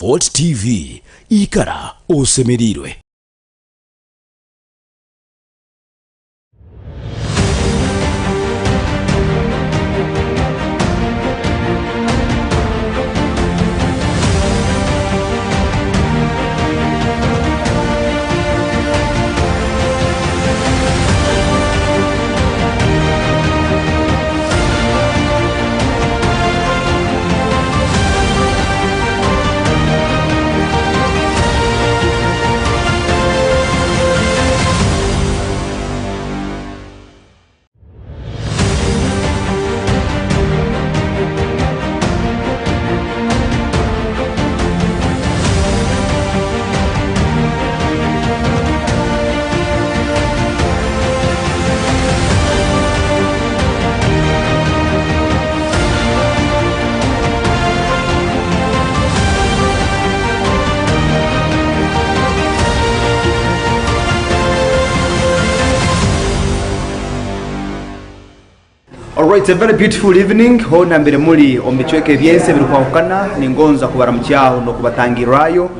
Fort TV ikara osemerirwe. Alright, a very beautiful evening. Ho nambere muri omichweke byense birukwakana ningonza kubaramukyaho no kubatangirayo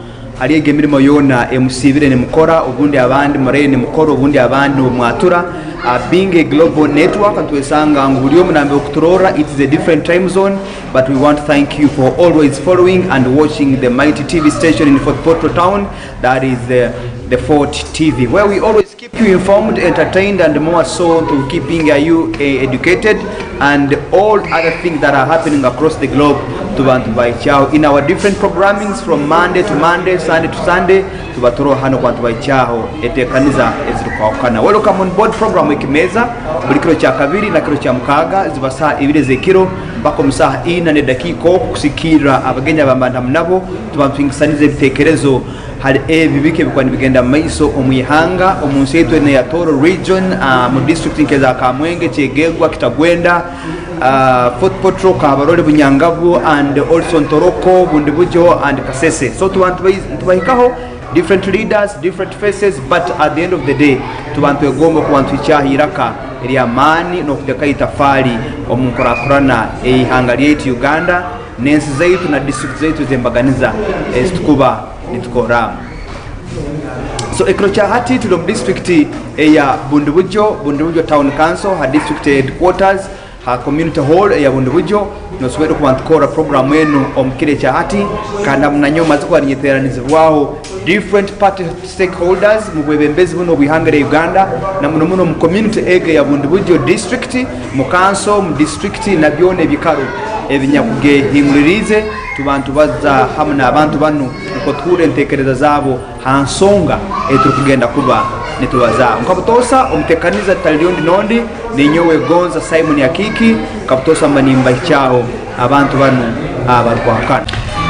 aliyege mirimo yona emusibire ne mukora ubundi abandi marene mukoro ubundi abandi mwatura being a global network and twesanga ngulyo munambe okutorora. It is a different time zone, but we want to thank you for always following and watching the mighty TV station in Fort Portal town, that is the Fort TV, where we always keep you informed, entertained, and more so to keeping you educated and all other things that are happening across the globe to by chao in our different programmings from Monday to Monday, Sunday to Sunday to batoro hano kwa by chao etekaniza ezirukana. Welcome on board program Ekiimeza buli kiro cha kabiri na kiro cha mukaga zibasa ibire zekiro bako musaha ina ne dakiko kusikira abagenya bambanda mnabo tubampingisanize bitekerezo hari bibike bikwani bigenda maiso omuyihanga omunsi yetu ne ya Toro region mu district nkeza Kamwenge Chegegwa Kitagwenda Fort Portal Kabarole Bunyangavu and also Ntoroko Bundibujo and Kasese. So to want to bahikaho different leaders, different faces, but at the end of the day to want to gomba kuwantuicha hiraka eri amani no kudeka itafali omunkurakurana ihangari yetu Uganda nensi zaitu na district zaitu zembaganiza tukuba nitukora. So ekrocha hati to the district ya Bundibujo Town Council, her district headquarters, her community hall ya Bundibujo no swedo kuantukora program wenu omkire cha hati kana mnanyoma zikwa nyiteraniziwaho different party stakeholders mubebembezi buno bihangere Uganda na muno mu community ege ya Bundibujo district mu council mu district na byone bikaro ebinyakuge himulirize tubantu baza hamna abantu banu ukoture ntekereza zabo hansonga eturukugenda kuba nitubaza nkabutosa omtekaniza taliondi nondi ninyowe gonza Simon Yakiki kabutosa manimba chao abantu banu abarwakana.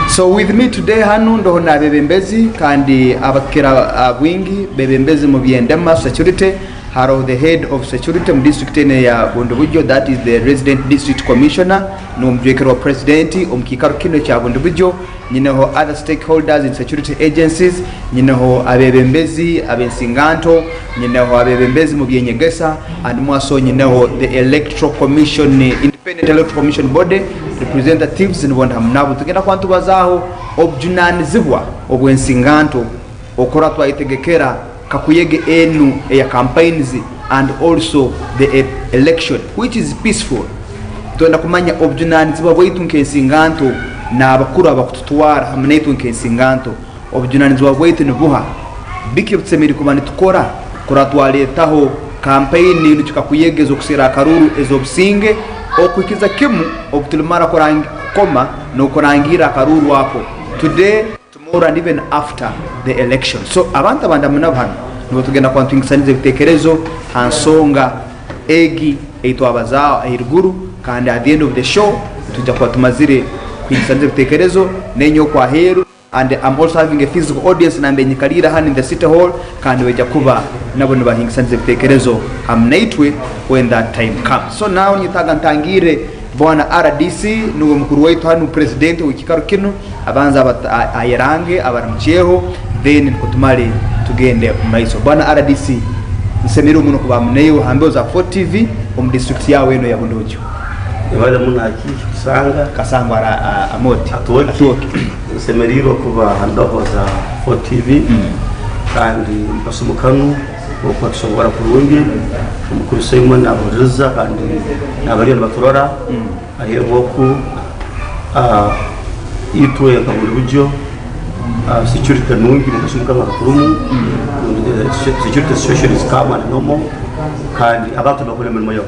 So with me today hano ndo na bebembezi kandi abakira bwingi bebembezi mu byendema security haro the head of security mu district ya Bundibujo, that is the resident district commissioner no mjekero president omkikaro kino cha Bundibujo, nyineho other stakeholders in security agencies, nyineho abebembezi abensinganto, nyineho abebembezi mu byenyegesa and more so nyineho the electoral commission, independent electoral commission body representatives nibonda mnabo tugenda kwantu bazaho objunanizibwa obwensinganto okora twayitegekera kakuyege enu ya campaigns and also the election which is peaceful. Tuenda kumanya objunanizibwa bwaitu nkensinganto na abakuru abakututwara hamnetu nkensinganto objunanizibwa bwaitu nibuha biki butsemeri kubani tukora kora twaletaho campaign ni tukakuyegeza kusira karuru ezobsinge okwikiza kimu obutulumara koma no korangira karuru wako today, tomorrow and even after the election. So abantu abandamuna nibo tugenda kwantuingisanize bitekerezo hansonga egi eito abazao ahiruguru kandi at the end of the show tujja kwa tumazire kwingisanize bitekerezo nenyo kwa heru. And I'm also having a physical audience nambe nyikalira hano in the city hall kandi weja kuba nabo nibahingisanize bitekerezo amnaitwe when that time comes. So now nyitaga ntangire bwana RDC nuwe mukuru wetu hano president w'ikikaro kino abanza ayerange abaramcheho then kutumali tugende maiso. Bwana RDC nsemero muno kuba mneyo hambo za Fort TV district yawe eno ya Bundibujo. Ibada munaki kasanga amoti atuoki semeriro kuba handohoza for TV kandi basumukanu uko tushobora kurungi umukuru Simon aburiza kandi nabariyo baturora ayeboku itwe kaburi bujo security nungi mukasumuka bakurumu security situation is calm and normal kandi abantu bakora imirimo yo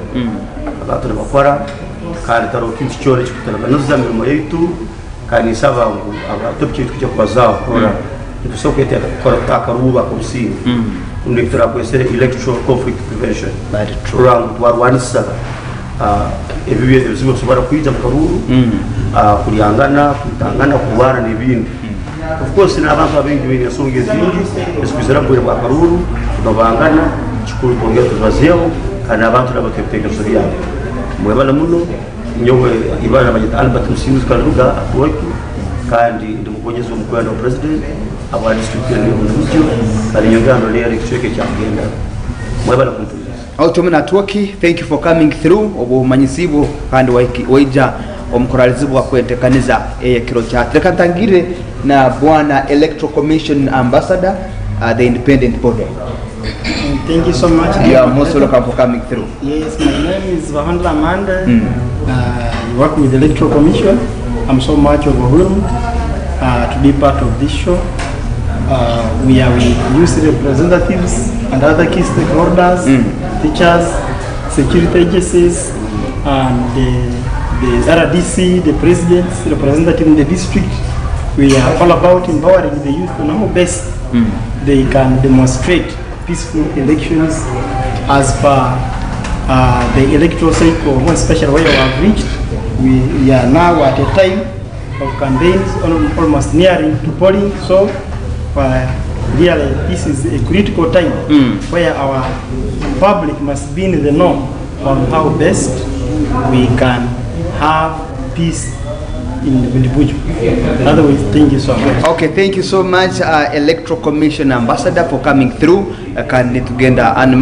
abantu bakora kandi tarokintu cyore cy'kutaraganuza imirimo yitu kandi isaba ngo abatopye cyo kubazaho kora ntusokwete akaruba kusi Electoral electoral conflict prevention around warwanisa ebibiye bizibu sobara kuija mukaruru kuliangana kutangana kubara n'ibindi of course n'abantu abengi bene songe zingi esukizera bwe bakaruru kubangana chikuru bongera tuvazeho kandi abantu n'abatekeka soriya mwebala muno nyowe ibana bajita Albert Musinzi karuga atoki kandi ndimukonyeza umukwano wa president aba district ni umuntu kandi nyongano le electoral cyagenda mwebala kumtuliza Automana Twoki, thank you for coming through obumanyisibo kandi waija omukoralizibu wakwetekaniza kiro chat reka ntangire na bwana Electoral Commission Ambassador the independent body. Thank you so much. You are most welcome for coming through. Yes, my name is Vahandla Amanda. I work with the Electoral Commission. I'm so much overwhelmed to be part of this show. We are with youth representatives and other key stakeholders, teachers, security agencies, and the RDC, the president's representative in the district. We are all about empowering the youth on how best they can demonstrate peaceful elections as per the electoral cycle, more especially where we have reached. We are now at a time of campaigns almost nearing to polling, so really this is a critical time where our public must be in the know on how best we can have peace in the bush. In other words, thank you so much. Okay, thank you so much, Electoral Commission Ambassador, for coming through. Together, and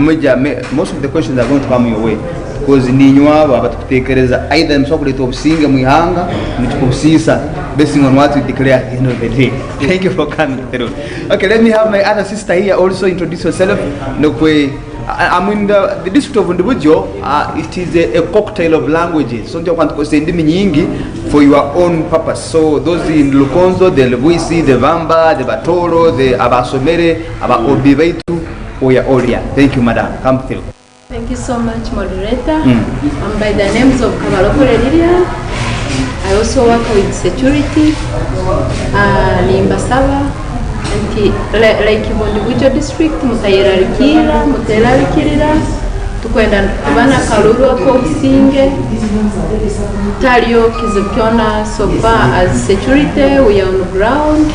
most of the questions are going to come your way because ninywa batutekereza either msoko leto obsinga mwihanga nitukusisa based on what we declare at the end of the day. Thank you for coming through. Okay, let me have my other sister here also introduce yourself. I'm in the district of Ndibujo. It is a cocktail of languages. So you want to say nyingi for your own purpose. So those in Lukonzo, the Lebuisi, the Vamba, the Batoro, the Abasomere, Ababibaitu, we are all here. Thank you, madam. Come through. Thank you so much, moderator. I'm by the names of Kabaloko Lilian. I also work with security, Nimbasaba, like Ndibujo district, Mutayirarikira, tukwenda kubana Karuru ko Singe, Tario Kizukiona. So far as security, we are on the ground.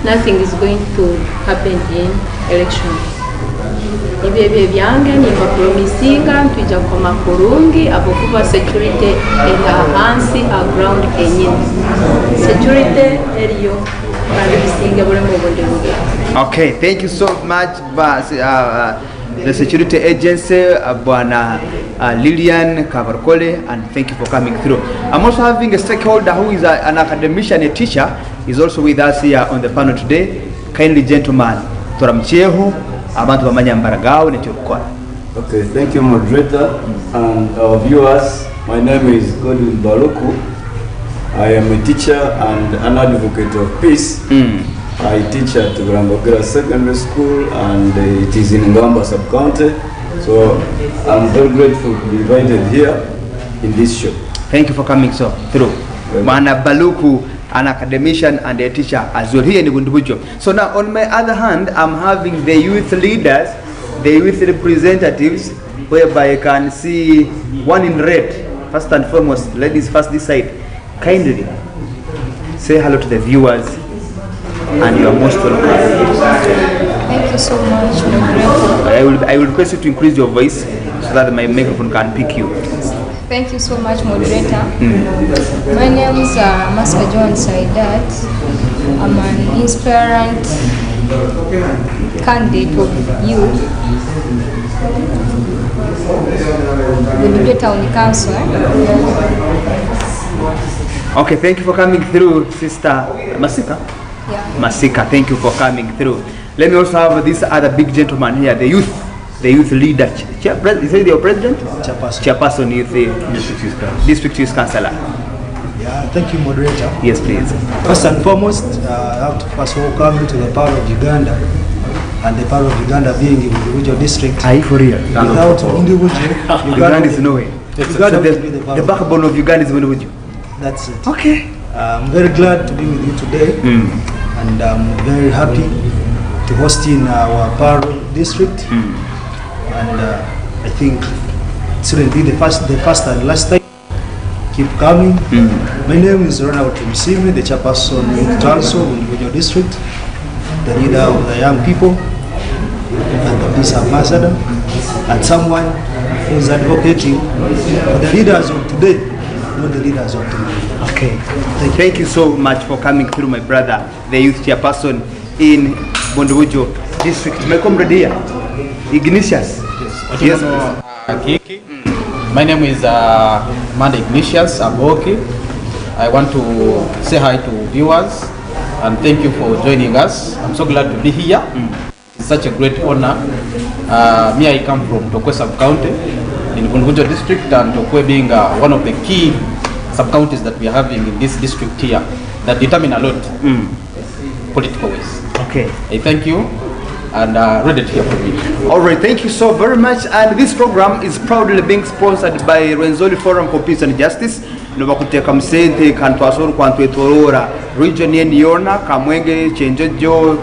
Nothing is going to happen in election. Ibebe byange ni bapromisinga tuija koma kurungi abokuba security hansi a ground kenyine security eriyo kandi bisinga bure mu bundi buge. Okay, thank you so much, the security agency, Bwana Lilian Kabarkole, and thank you for coming through. I'm also having a stakeholder who is an academician, a teacher, is also with us here on the panel today. Kindly, gentlemen, turamcheho abantu bamanya mbaragao n'ekyokukora. Okay, thank you, moderator and our viewers. My name is Godwin Baluku. I am a teacher and an advocate of peace. I teach at Grambogera Secondary School and it is in Ngamba sub-county. So I'm very grateful to be invited here in this show. Thank you for coming through. Mana Baluku, an academician and a teacher as well here in Bundubujo. So now on my other hand, I'm having the youth leaders, the youth representatives, whereby I can see one in red. First and foremost, ladies first this side. Kindly say hello to the viewers and you are most welcome. Thank you so much, moderator. I will request you to increase your voice so that my microphone can pick you. Thank you so much, moderator. My name is Maska John Saidat. I'm an inspirant candidate of youth. The Town Council. Okay, thank you for coming through, Sister Masika. Yeah. Masika, thank you for coming through. Let me also have this other big gentleman here, the youth leader. You say your president? Chairperson Youth District Youth Councillor. Yeah, thank you, moderator. Yes, please. First and foremost, I have to first welcome you to the part of Uganda, and the part of Uganda being the individual district. Are you for real? Without individual, Uganda is nowhere. Uganda So will be the the backbone of Uganda is individual. That's it. Okay. I'm very glad to be with you today, and I'm very happy to host in our Paro district. And I think it shouldn't be the first and last time. Keep coming. My name is Ronald Tumisimi, the chairperson of the Council of Individual District, the leader of the young people, and the peace ambassador, and someone who is advocating for the leaders of today, not the leaders of tomorrow. Okay. Thank you so much for coming through, my brother, the youth chairperson in Bondobujo district. My comrade here, Ignatius. Yes. Kiki. My name is Manda Ignatius Aboki. I want to say hi to viewers and thank you for joining us. I'm so glad to be here. It's such a great honor. Me, I come from Tokwe sub-county in Bondobujo district, and Tokwe being one of the key sub-counties that we are having in this district here that determine a lot political ways. Okay. I thank you and ready to hear from you. All right, thank you so very much. And this program is proudly being sponsored by Rwenzori Forum for Peace and Justice. Nobakuteka msente kantwasoro kwantwetorora region yeniona Kamwenge, Chenjojo,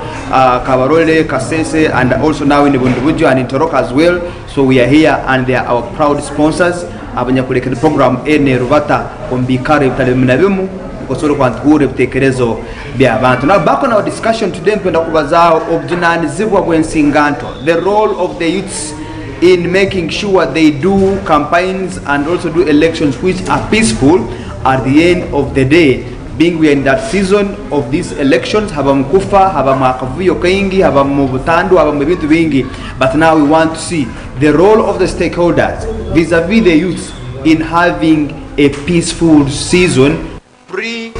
Kabarole, Kasese, and also now in Bondobujo and in Toroka as well. So we are here and they are our proud sponsors. Abanyakuleka the program ene rubata ombikare bitalemnabimu kosoro kwantukure bitekerezo bya abantu. Now back on our discussion today, mpenda kubazao objinanizibwa bwensinganto, the role of the youths in making sure they do campaigns and also do elections which are peaceful at the end of the day. Being we are in that season of these elections, habamkufa, habamakavuyo kaingi, habamubutandu, habamubintu bingi. But now we want to see the role of the stakeholders vis-a-vis the youth in having a peaceful season, pre,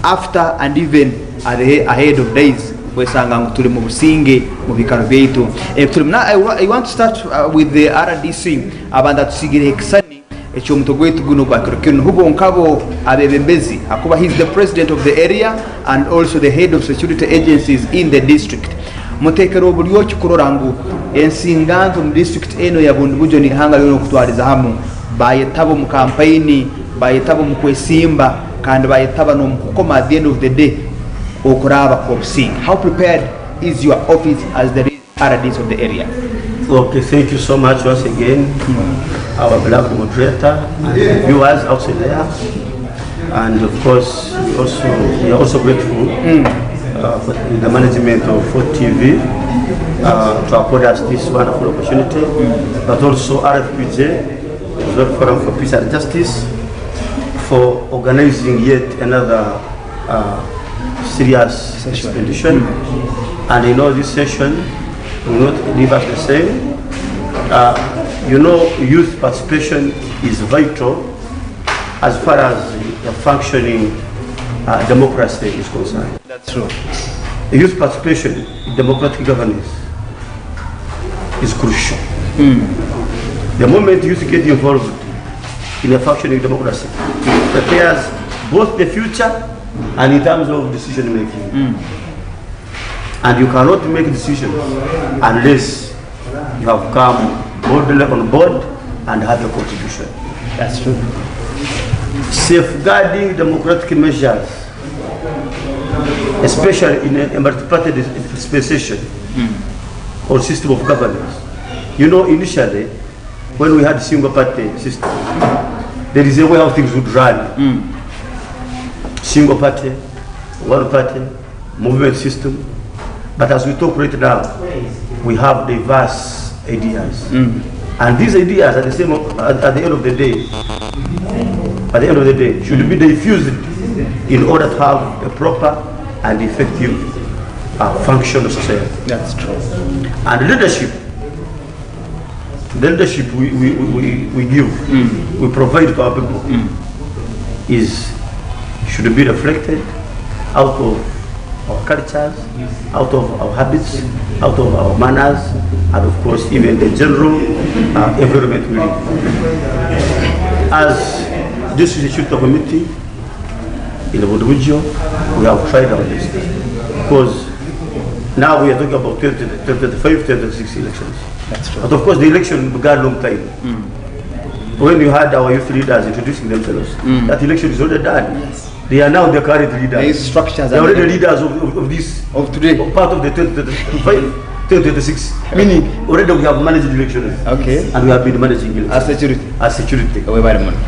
after, and even ahead of days. I want to start with the RDC. Abanda tusigire kisani ekyomutogwetu guno kwa kirikino hubo nkabo abebembezi akuba he's the president of the area and also the head of security agencies in the district. Mutekero bulyo kikurorangu ensinganzo mu district eno ya Bondobujo ni hanga lyo kutwaliza hamu bayetabo mu campaign, bayetabo mu kwesimba kandi bayetaba no mukoma at the end of the day okuraba kopsing. How prepared is your office as the RDC of the area? Okay, thank you so much once again, our beloved moderator and viewers outside there. And of course, we are also grateful for the management of 4 TV to afford us this wonderful opportunity, but also RFPJ, Rwenzori Forum for Peace and Justice, for organizing yet another serious expedition. And you know, this session will not leave us the same. You know, youth participation is vital as far as the functioning democracy is concerned. That's true. Youth participation in democratic governance is crucial. The moment youth get involved in a functioning democracy, it prepares both the future and in terms of decision making. And you cannot make decisions unless you have come boldly on board and have a contribution. That's true. Safeguarding democratic measures, especially in a multi-party dispensation or system of governance. You know, initially, when we had single party system, there is a way how things would run. Single party, one party, movement system. But as we talk right now, we have diverse ideas. And these ideas at the end of the day, should be diffused in order to have a proper and effective function of society. That's true. And the leadership we give, we provide to our people, is should be reflected out of our cultures, out of our habits, out of our manners, and of course even the general environment we live. As this is a Security Committee in the Budwujo, we have tried our best, because now we are talking about 2025, 2026 elections. That's true. But of course the election began a long time. When you had our youth leaders introducing themselves, that election is already done. Yes. They are now the current leaders. There is structures. They are already leaders of this, of today. part of the 2026. Meaning, already we have managed elections. Okay. And we have been managing elections. As security. As security. And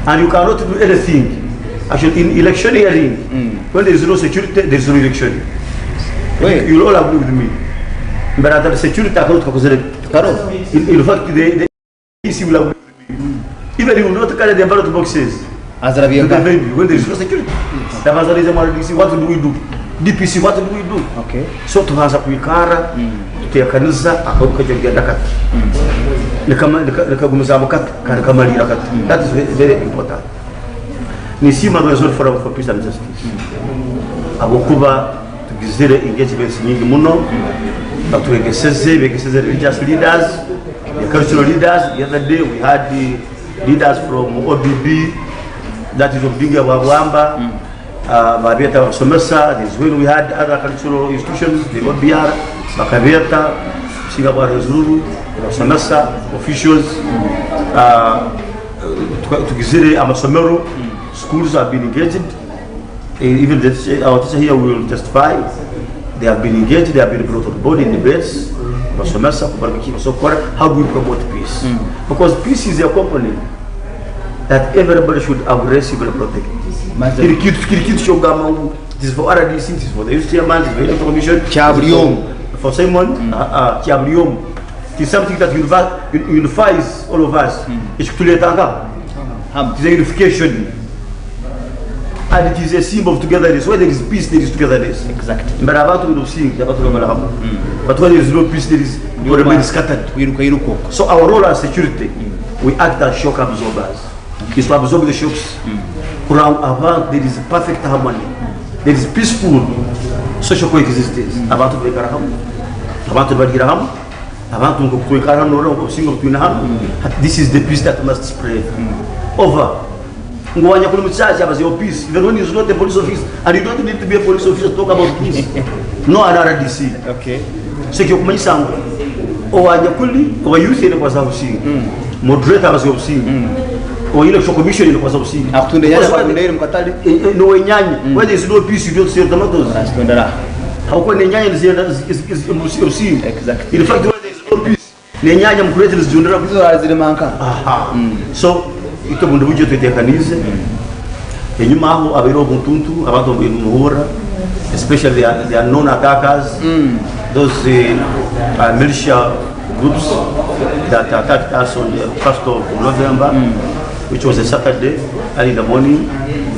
And you cannot do anything. Actually, in electioneering, when there is no security, there is no election. Wait. You will all agree with me. But at the security, I cannot consider it. In fact, the EC will agree with me. Even if you will not carry the ballot boxes, as when there is no security, the DC, what do we do? DPC, what do we do? Okay. So to has a kuikara, to take kanisa, akaruka jengea dakat. Nikagumiza makat, kanakamali dakat. That is very important. Nisima resort for peace and justice. Abokuba tugizire engagements nyingi muno, batuwegeseze religious leaders, the cultural leaders. The other day we had the leaders from ODB, that is Obinga Wawamba, Babieta Somesa. This is when we had other cultural institutions, the OBR, Bakabieta, Singapore Zulu, Somesa, officials, Tugizire Amasomero. Schools have been engaged. Even our teacher here will testify. They have been engaged. They have been brought on board in debates. How do we promote peace? Because peace is a component that everybody should aggressively protect. This is for RDC, this is for the Youth Chairman, this is for the Electoral Commission, for Simon, it is something that unifies all of us. It is a unification. And it is a symbol of togetherness. Where there is peace, there is togetherness. Exactly. But about to sing, but when there is no peace, there is remain scattered. So our role as security, we act as shock absorbers. Is to absorb the shocks. About there is perfect harmony. There is peaceful social coexistence. About to be Karaham. About to be Giraham. About to go to Karam or single between Ham. This is the peace that must spread. Over. Ngwanya kule mchache hapa sio peace. Even when you're not a police officer, and you don't need to be a police officer to talk about peace. No other DC. Okay. So you come sangu. Owanya kuli, owa youth ile kwa sababu si. Moderator was obscene. Or Electoral Commission ile kwa sababu si. Akutunde yana kwa ndere mkatali. No wenyanyi. When there is no peace, you don't see tomatoes. Rastondara. Hauko nenyanyi is obscene. Exactly. In fact, when there is no peace, nenyanyi mkulete is jundara. Bizo azile manka. So ito Budwujo tutekanize enyuma aho abiro buntuntu abantu muhura, especially they are known attackers, those militia groups that attacked us on the 1st of November, which was a Saturday early in the morning.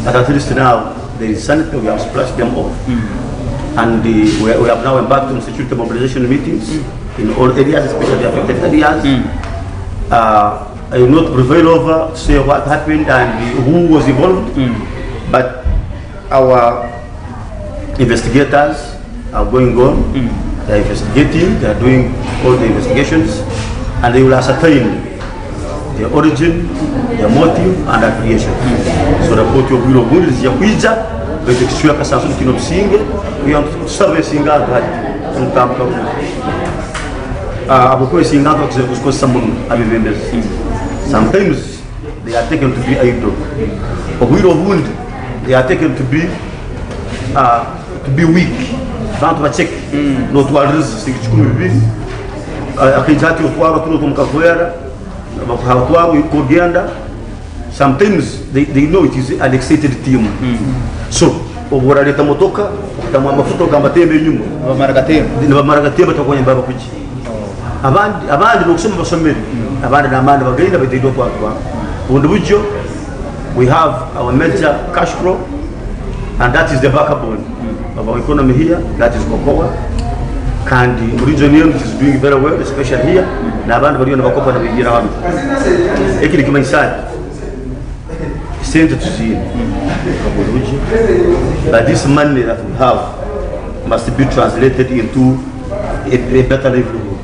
But at least now there is sanity, we have splashed them off. And we have now embarked on security mobilization meetings in all areas, especially affected areas. I will not prevail over to say what happened and who was involved, but our investigators are going on. They are investigating, they are doing all the investigations, and they will ascertain the origin, the motive, and affiliation. So the court of Bureau Bundi is Yakuija, but the Xua Kasasu Kino Singe, we are servicing our Aboko Singa was someone sometimes they are taken to be idle. For Bureau Bundi, they are taken to be weak. Don't check, not to address the Chukumi. Akijati of Wara to Mukafuera, sometimes they know it is an excited team. So, over a Tamotoka, Tamafuto Gamatembe, Maragatem, Baba Kuchi. Abandon looks some of some men, abandon a man of a grader, but they don't want to. Budwujo, we have our major cash flow, and that is the backbone of our economy here. That is Kokoa. And the region is doing very well, especially here. sent to see but this money that we have must be translated into a better livelihood.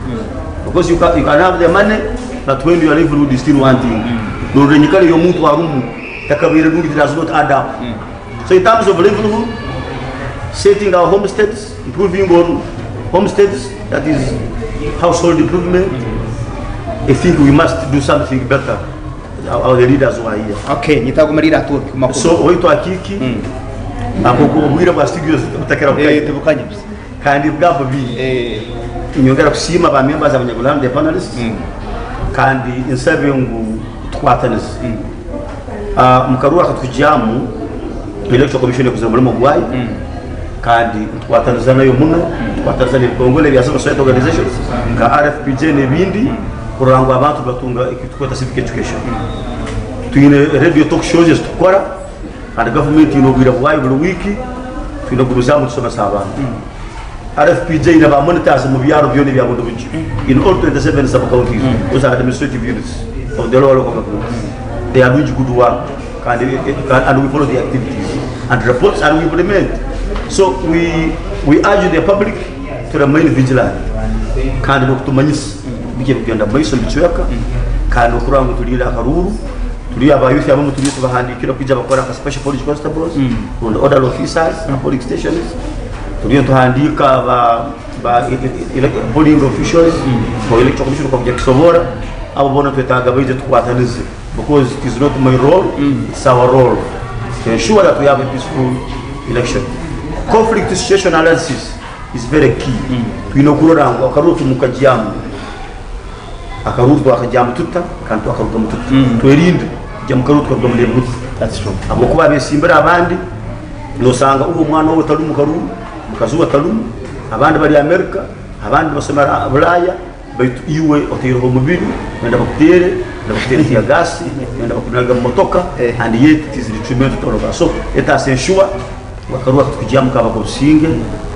Because you can have the money, but when your livelihood is still one thing, no renyikali yo muntu warumu takabire nuri does not add up. So in terms of livelihood, setting our homesteads, improving on homesteads, that is household improvement, I think we must do something better. Our leaders who are here. Okay, nitakumarira tu makuru. So oito akiki akoko bwira bwa studios utakera tubukanye kandi bwabo bi inyongera kusima ba members abanyagulana the panelists kandi insabe ngo twatanize mukaruwa katujamu electoral commission kuzamura mu Bwai kandi twataniza nayo muno twataniza ne Kongole bya social organizations ka RFPJ nebindi kurangwa abantu batunga ikitweta civic education tuyine radio talk shows tukora and government inobwira Bwai buri wiki tunaguruza mu tusoma sabana RFPJ ina ba monitors mu byaro byone bya bondo bici in all 27 sub counties those are administrative units of the local government. They are doing good work and we follow the activities and reports and we implement. So we urge the public to remain vigilant kandi kutumanyisa bije kugenda maiso bicyaka kandi okurango tulira akaruru turi abayuthi abamo turi tubahandikira kujya bakora ka special police constables and other officers and police stations turi tuhandika ba polling officials for electoral commission kujya kisobora abo bona twetaga baje tukwatanize because it is not my role, it's our role to ensure that we have a peaceful election. Conflict situation analysis is very key. Twinokurorango akarutu mukajiamu akarutu akajamu tuta kantu akarutu mututa twerinde jamukarutu kwa mlebutu. That's true. Abokuba besimbira abandi nosanga ubu mwana wo talumu karu mukazuwa talumu abandi bari America abandi basemara Bulaya baitu iwe otero mubiri wenda bakutere ya gas wenda bakunaga motoka and yet it is detrimental to all of us. So let us ensure wakaruwa tukujamu kaba kusinge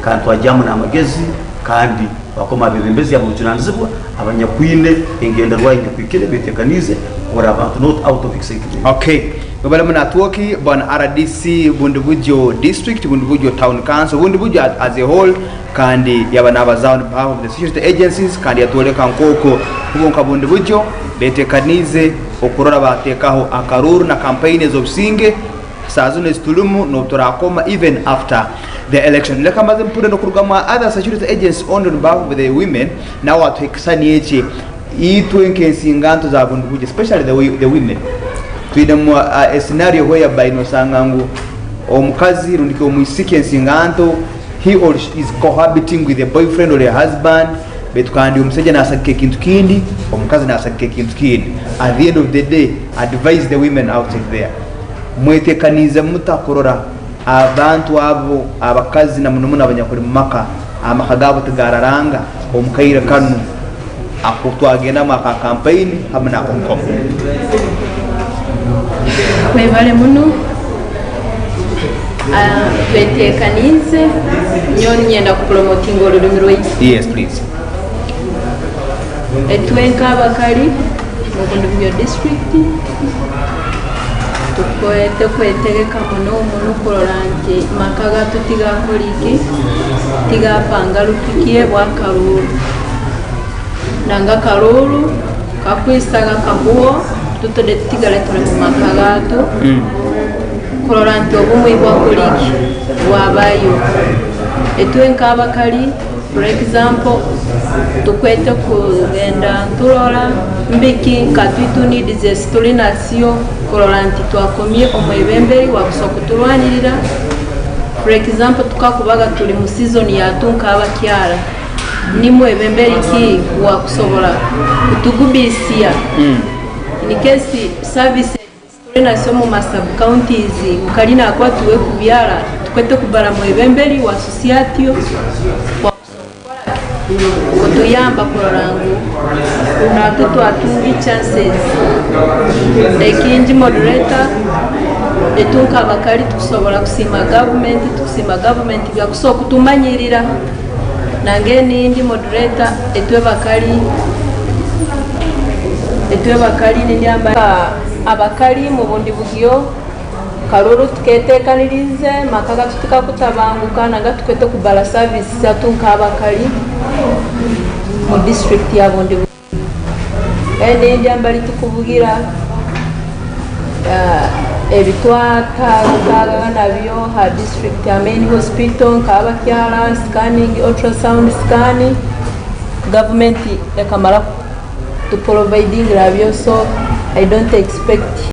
kandi twajamu na magezi kandi bakoma bibembezi abo tunanzibwa abanyakwine ingenda rwaye kwikire betekanize or abantu not out of executive. Okay. Babala munatuoki bwana RDC Bundubujo district Bundubujo town council Bundubujo as a whole kandi yabana zao on behalf of the security agencies kandi yatoleka nkoko kubonka Bundubujo betekanize okurora batekaho akaruru na campaign zobsinge sazune stulumu no torakoma even after the election. Leka maze mpure no kurugama other security agents on behalf of the women now atekisani eche itwenke singanto za Bundubujo especially the women. Twidemu a scenario whereby no sangangu omukazi rundike omwisike nsinganto he or she is cohabiting with a boyfriend or a husband betukandi omusajja nasakike kintu kindi omukazi nasakike kintu kindi. At the end of the day advise the women out there mwetekanize mutakorora abantu abo abakazi na munumuna abanyakuri maka amakagabo tugararanga omukaira kanu akutwagenda maka campaign hamna konko kwebale muno betekanize nyoni nyenda kupromoting olulimi lwaitu. Yes please. Etwenka abakali mu Bundubujo district tukwetegeka muno kurora nti maka gatu tigakoliki tigapanga lupikie bwa karuru nanga karuru kakwisaga kabuo tutode tigale tole mu maka gatu kurora nti obumwe bwa koliki bwabayo etwenka abakali for example tukwete kugenda turora mbiki katwitu need this tulinasio kurora nti twakomye omwebemberi wakusokutulwanirira. For example tukakubaga tuli mu season ya tunka abakyala ni mwebemberi ki wakusobola kutugubisia in case services tulinasio mu sub counties mukalina akwatuwe kubyala tukwete kubara mwebemberi wa association kutuyamba kurorangu unatutu atungi chances ekinji moderator etunka abakali tukusobola kusima government bya kusoka kutumanyirira nange nindi moderator etwe bakali nindi amba abakali mu Bundubujo akalulu tuketekanirize maka gatu tukakutabanguka naga tukwete kubala services atunkabakali mu district ya Bundi ende ndiambali tukubugira ebitwata nabyo ha district ya main hospital kabakyala scanning ultrasound scanning government yakamala to providing nabyo, so I don't expect